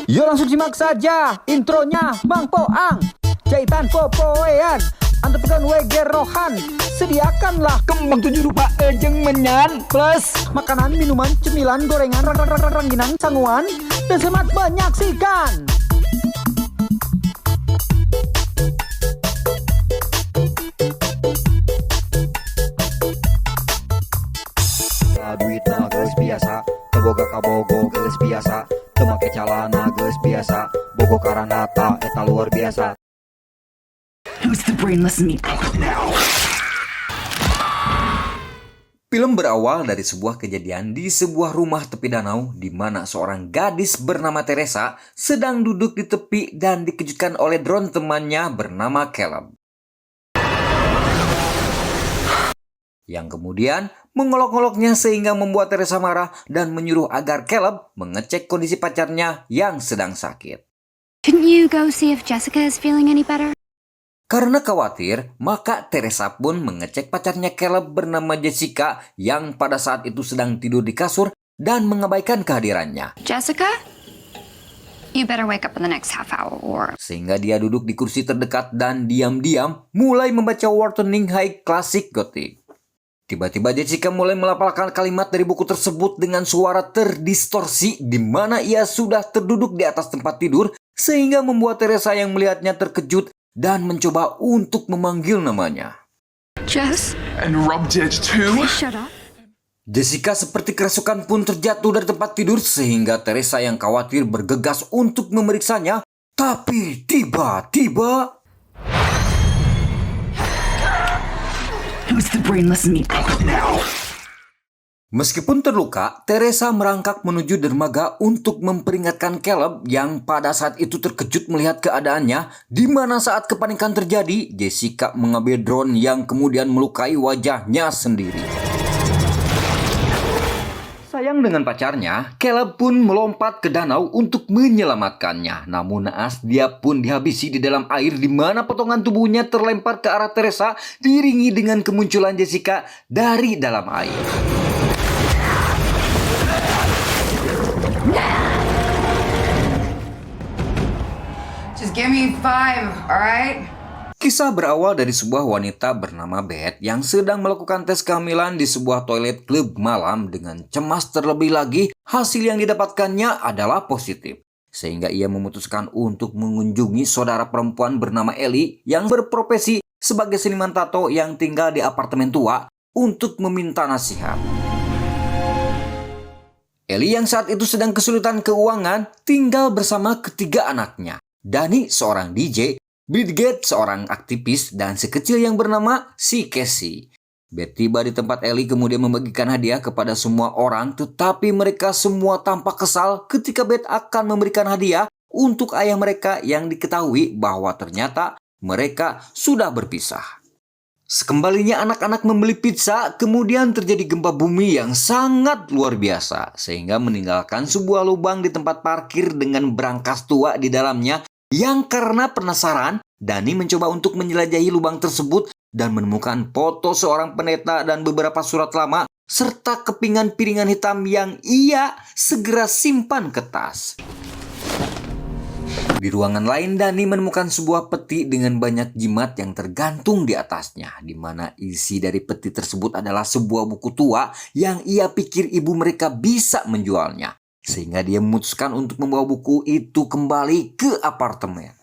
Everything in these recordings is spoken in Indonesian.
Yuk langsung simak saja intronya Mang Poang Jahitan Popoean Antepekan Wege Rohan. Sediakanlah kembang 7 rupa ejeng menyan plus makanan, minuman, cemilan, gorengan, rangginang, sanguan, dan semat banyak sikan. Duit na geus biasa, teboga kabogo geus biasa, teu make calana geus biasa, bogo karanata eta luar biasa. Who's the brainless meatball now? Film berawal dari sebuah kejadian di sebuah rumah tepi danau di mana seorang gadis bernama Teresa sedang duduk di tepi dan dikejutkan oleh drone temannya bernama Caleb. Yang kemudian mengolok-oloknya sehingga membuat Teresa marah dan menyuruh agar Caleb mengecek kondisi pacarnya yang sedang sakit. Couldn't you go see if Jessica is feeling any better? Karena khawatir, maka Teresa pun mengecek pacarnya Caleb bernama Jessica yang pada saat itu sedang tidur di kasur dan mengabaikan kehadirannya. Jessica? You better wake up in the next half hour or... Sehingga dia duduk di kursi terdekat dan diam-diam mulai membaca Wartening High Classic Gothic. Tiba-tiba Jessica mulai melafalkan kalimat dari buku tersebut dengan suara terdistorsi di mana ia sudah terduduk di atas tempat tidur sehingga membuat Teresa yang melihatnya terkejut dan mencoba untuk memanggil namanya. Jess? And rub ditch too? Please shut up. Jessica seperti kerasukan pun terjatuh dari tempat tidur sehingga Teresa yang khawatir bergegas untuk memeriksanya. Tapi tiba-tiba... Who's the brainless meatball now? Meskipun terluka, Teresa merangkak menuju dermaga untuk memperingatkan Caleb yang pada saat itu terkejut melihat keadaannya, di mana saat kepanikan terjadi, Jessica mengambil drone yang kemudian melukai wajahnya sendiri. Sayang dengan pacarnya, Caleb pun melompat ke danau untuk menyelamatkannya. Namun naas dia pun dihabisi di dalam air di mana potongan tubuhnya terlempar ke arah Teresa diiringi dengan kemunculan Jessica dari dalam air. Just give me 5, alright? Kisah berawal dari sebuah wanita bernama Beth yang sedang melakukan tes kehamilan di sebuah toilet klub malam dengan cemas terlebih lagi hasil yang didapatkannya adalah positif. Sehingga ia memutuskan untuk mengunjungi saudara perempuan bernama Ellie yang berprofesi sebagai seniman tato yang tinggal di apartemen tua untuk meminta nasihat. Ellie yang saat itu sedang kesulitan keuangan tinggal bersama ketiga anaknya. Dani seorang DJ, Bridget seorang aktivis, dan sekecil yang bernama si Casey. Beth tiba di tempat Ellie kemudian membagikan hadiah kepada semua orang, tetapi mereka semua tampak kesal ketika Beth akan memberikan hadiah untuk ayah mereka yang diketahui bahwa ternyata mereka sudah berpisah. Sekembalinya anak-anak membeli pizza, kemudian terjadi gempa bumi yang sangat luar biasa, sehingga meninggalkan sebuah lubang di tempat parkir dengan brankas tua di dalamnya, yang karena penasaran, Dani mencoba untuk menjelajahi lubang tersebut dan menemukan foto seorang pendeta dan beberapa surat lama, serta kepingan piringan hitam yang ia segera simpan ke tas. Di ruangan lain, Dani menemukan sebuah peti dengan banyak jimat yang tergantung di atasnya, di mana isi dari peti tersebut adalah sebuah buku tua yang ia pikir ibu mereka bisa menjualnya. Sehingga dia memutuskan untuk membawa buku itu kembali ke apartemen.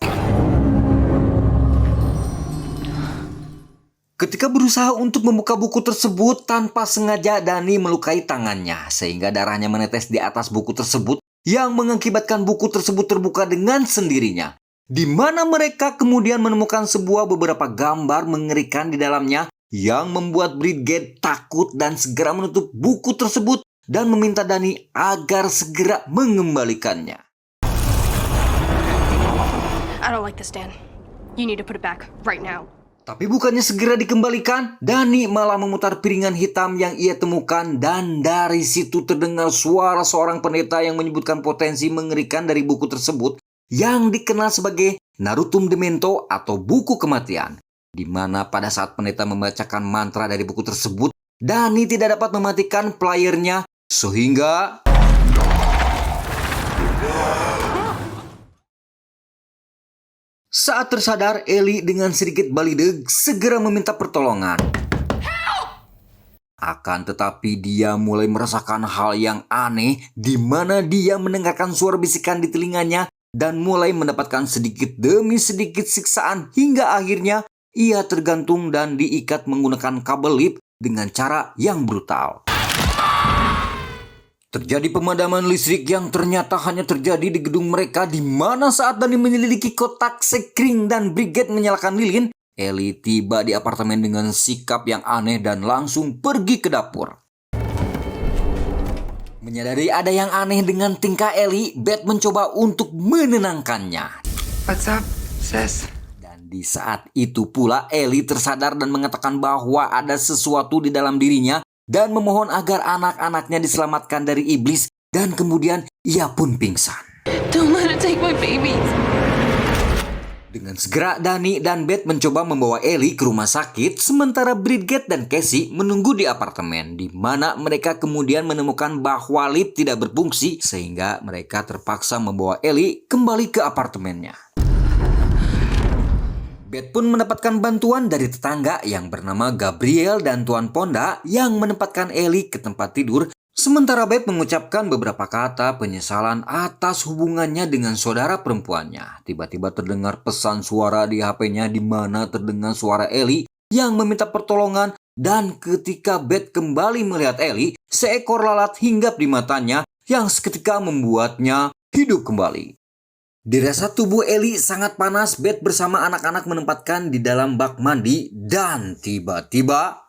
Ketika berusaha untuk membuka buku tersebut, tanpa sengaja Dani melukai tangannya, sehingga darahnya menetes di atas buku tersebut, yang mengakibatkan buku tersebut terbuka dengan sendirinya. Di mana mereka kemudian menemukan beberapa gambar mengerikan di dalamnya yang membuat Bridget takut dan segera menutup buku tersebut dan meminta Dani agar segera mengembalikannya. I don't like this, Dan. You need to put it back right now. Tapi bukannya segera dikembalikan, Dani malah memutar piringan hitam yang ia temukan dan dari situ terdengar suara seorang pendeta yang menyebutkan potensi mengerikan dari buku tersebut yang dikenal sebagai Narutum Demento atau buku kematian. Di mana pada saat pendeta membacakan mantra dari buku tersebut, Dani tidak dapat mematikan playernya sehingga Saat tersadar, Ellie dengan sedikit balideg segera meminta pertolongan. Akan tetapi dia mulai merasakan hal yang aneh di mana dia mendengarkan suara bisikan di telinganya dan mulai mendapatkan sedikit demi sedikit siksaan hingga akhirnya ia tergantung dan diikat menggunakan kabel lip dengan cara yang brutal. Terjadi pemadaman listrik yang ternyata hanya terjadi di gedung mereka di mana saat Dani menyelidiki kotak sekring dan Brigade menyalakan lilin, Ellie tiba di apartemen dengan sikap yang aneh dan langsung pergi ke dapur. Menyadari ada yang aneh dengan tingkah Ellie, Beth mencoba untuk menenangkannya. What's up, sis? Dan di saat itu pula Ellie tersadar dan mengatakan bahwa ada sesuatu di dalam dirinya dan memohon agar anak-anaknya diselamatkan dari iblis dan kemudian ia pun pingsan. Don't let it take my babies. Dengan segera Dani dan Beth mencoba membawa Ellie ke rumah sakit sementara Bridget dan Casey menunggu di apartemen di mana mereka kemudian menemukan bahwa lift tidak berfungsi sehingga mereka terpaksa membawa Ellie kembali ke apartemennya. Beth pun mendapatkan bantuan dari tetangga yang bernama Gabriel dan Tuan Ponda yang menempatkan Ellie ke tempat tidur. Sementara Beth mengucapkan beberapa kata penyesalan atas hubungannya dengan saudara perempuannya. Tiba-tiba terdengar pesan suara di HP-nya di mana terdengar suara Ellie yang meminta pertolongan dan ketika Beth kembali melihat Ellie, seekor lalat hinggap di matanya yang seketika membuatnya hidup kembali. Dirasa tubuh Ellie sangat panas, Beth bersama anak-anak menempatkan di dalam bak mandi dan tiba-tiba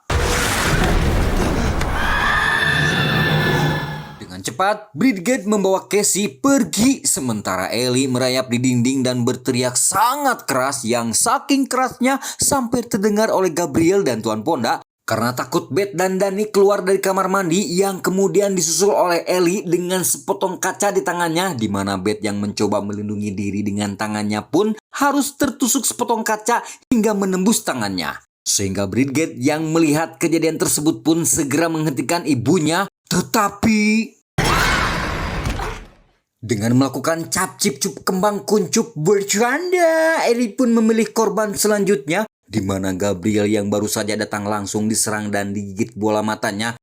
cepat, Bridget membawa Casey pergi sementara Ellie merayap di dinding dan berteriak sangat keras yang saking kerasnya sampai terdengar oleh Gabriel dan Tuan Ponda karena takut Beth dan Dani keluar dari kamar mandi yang kemudian disusul oleh Ellie dengan sepotong kaca di tangannya di mana Beth yang mencoba melindungi diri dengan tangannya pun harus tertusuk sepotong kaca hingga menembus tangannya. Sehingga Bridget yang melihat kejadian tersebut pun segera menghentikan ibunya tetapi dengan melakukan cap cip cup kembang kuncup bercanda, Ellie pun memilih korban selanjutnya di mana Gabriel yang baru saja datang langsung diserang dan digigit bola matanya.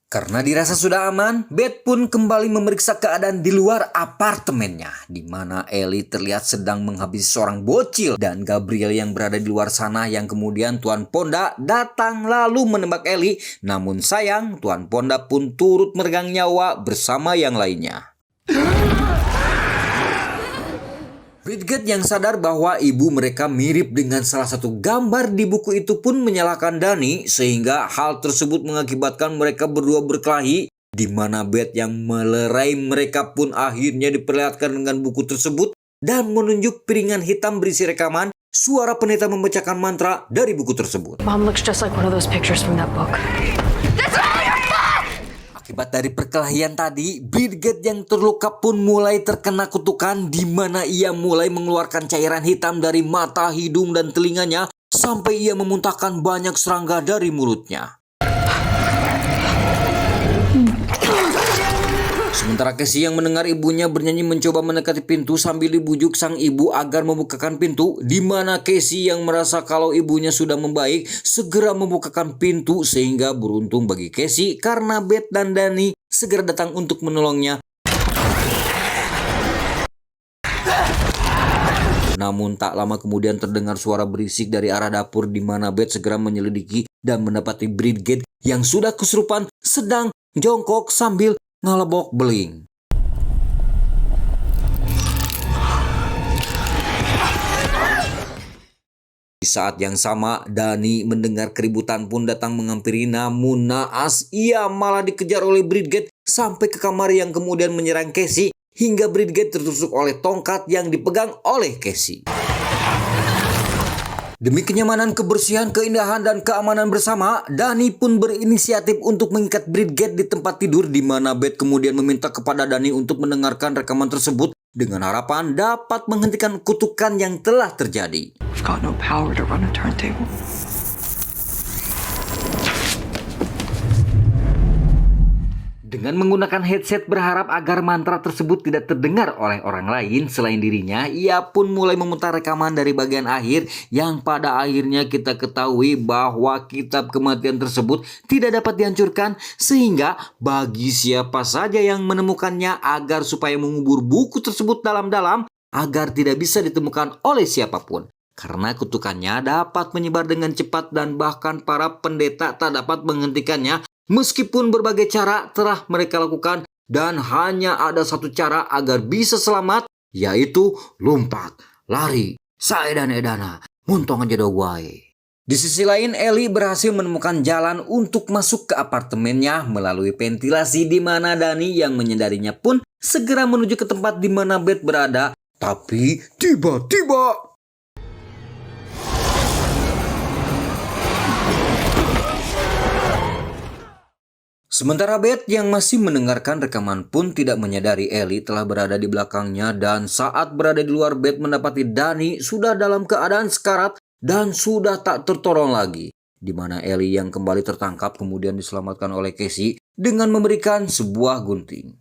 Karena dirasa sudah aman, Beth pun kembali memeriksa keadaan di luar apartemennya di mana Ellie terlihat sedang menghabisi seorang bocil dan Gabriel yang berada di luar sana yang kemudian Tuan Ponda datang lalu menembak Ellie. Namun sayang, Tuan Ponda pun turut meregang nyawa bersama yang lainnya. Bridget yang sadar bahwa ibu mereka mirip dengan salah satu gambar di buku itu pun menyalahkan Dani sehingga hal tersebut mengakibatkan mereka berdua berkelahi di mana Beth yang melerai mereka pun akhirnya diperlihatkan dengan buku tersebut dan menunjuk piringan hitam berisi rekaman suara pendeta membacakan mantra dari buku tersebut. Mom looks just like one of those pictures from that book. Akibat dari perkelahian tadi, Bridget yang terluka pun mulai terkena kutukan di mana ia mulai mengeluarkan cairan hitam dari mata, hidung, dan telinganya sampai ia memuntahkan banyak serangga dari mulutnya. Sementara Casey yang mendengar ibunya bernyanyi mencoba mendekati pintu sambil dibujuk sang ibu agar membukakan pintu, di mana Casey yang merasa kalau ibunya sudah membaik segera membukakan pintu sehingga beruntung bagi Casey karena Beth dan Dani segera datang untuk menolongnya. Namun tak lama kemudian terdengar suara berisik dari arah dapur di mana Beth segera menyelidiki dan mendapati Bridget yang sudah kesurupan sedang jongkok sambil ngelebok beling. Di saat yang sama, Dani mendengar keributan pun datang menghampiri, namun naas ia malah dikejar oleh Bridget sampai ke kamar yang kemudian menyerang Casey hingga Bridget tertusuk oleh tongkat yang dipegang oleh Casey. Demi kenyamanan, kebersihan, keindahan, dan keamanan bersama, Dani pun berinisiatif untuk mengikat Bridget di tempat tidur di mana Beth kemudian meminta kepada Dani untuk mendengarkan rekaman tersebut dengan harapan dapat menghentikan kutukan yang telah terjadi. I've got no power to run a turntable. Dengan menggunakan headset berharap agar mantra tersebut tidak terdengar oleh orang lain selain dirinya, ia pun mulai memutar rekaman dari bagian akhir yang pada akhirnya kita ketahui bahwa kitab kematian tersebut tidak dapat dihancurkan, sehingga bagi siapa saja yang menemukannya agar supaya mengubur buku tersebut dalam-dalam agar tidak bisa ditemukan oleh siapapun. Karena kutukannya dapat menyebar dengan cepat dan bahkan para pendeta tak dapat menghentikannya. Meskipun berbagai cara telah mereka lakukan dan hanya ada satu cara agar bisa selamat, yaitu lompat, lari, saedan-edana, muntong aja dogwai. Di sisi lain, Ellie berhasil menemukan jalan untuk masuk ke apartemennya melalui ventilasi di mana Dani yang menyadarinya pun segera menuju ke tempat di mana Beth berada. Tapi tiba-tiba sementara Beth yang masih mendengarkan rekaman pun tidak menyadari Ellie telah berada di belakangnya, dan saat berada di luar, Beth mendapati Dani sudah dalam keadaan sekarat dan sudah tak tertolong lagi. Di mana Ellie yang kembali tertangkap kemudian diselamatkan oleh Casey dengan memberikan sebuah gunting.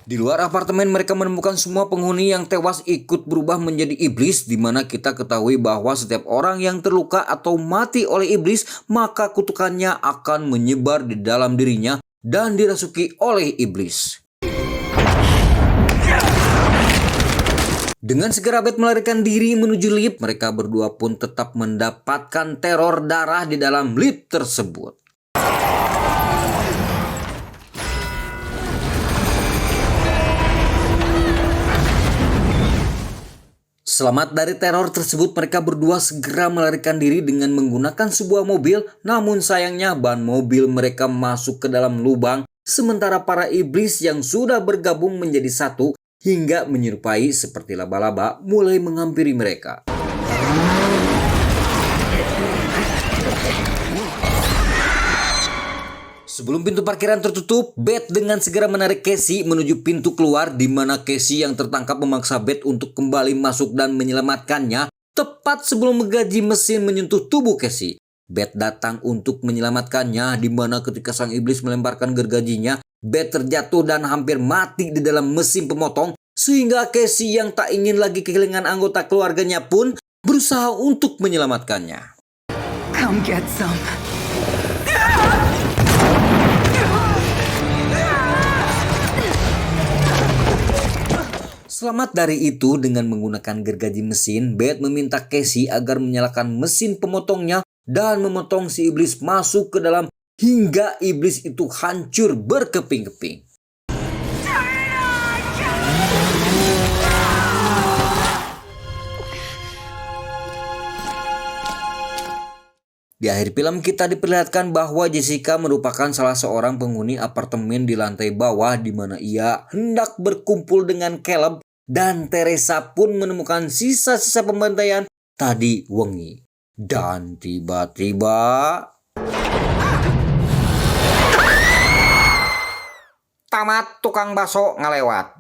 Di luar apartemen mereka menemukan semua penghuni yang tewas ikut berubah menjadi iblis, di mana kita ketahui bahwa setiap orang yang terluka atau mati oleh iblis maka kutukannya akan menyebar di dalam dirinya dan dirasuki oleh iblis. Dengan segera Beth melarikan diri menuju lift, mereka berdua pun tetap mendapatkan teror darah di dalam lift tersebut. Selamat dari teror tersebut, mereka berdua segera melarikan diri dengan menggunakan sebuah mobil. Namun sayangnya ban mobil mereka masuk ke dalam lubang, sementara para iblis yang sudah bergabung menjadi satu hingga menyerupai seperti laba-laba mulai menghampiri mereka. Sebelum pintu parkiran tertutup, Beth dengan segera menarik Casey menuju pintu keluar, di mana Casey yang tertangkap memaksa Beth untuk kembali masuk dan menyelamatkannya. Tepat sebelum gergaji mesin menyentuh tubuh Casey, Beth datang untuk menyelamatkannya, di mana ketika sang iblis melemparkan gergajinya, Beth terjatuh dan hampir mati di dalam mesin pemotong, sehingga Casey yang tak ingin lagi kehilangan anggota keluarganya pun berusaha untuk menyelamatkannya. Come get some. Selamat dari itu, dengan menggunakan gergaji mesin, Beth meminta Casey agar menyalakan mesin pemotongnya dan memotong si iblis masuk ke dalam hingga iblis itu hancur berkeping-keping. Di akhir film kita diperlihatkan bahwa Jessica merupakan salah seorang penghuni apartemen di lantai bawah, di mana ia hendak berkumpul dengan Caleb, dan Teresa pun menemukan sisa-sisa pembantaian tadi wengi. Dan tiba-tiba tamat tukang bakso ngelewat.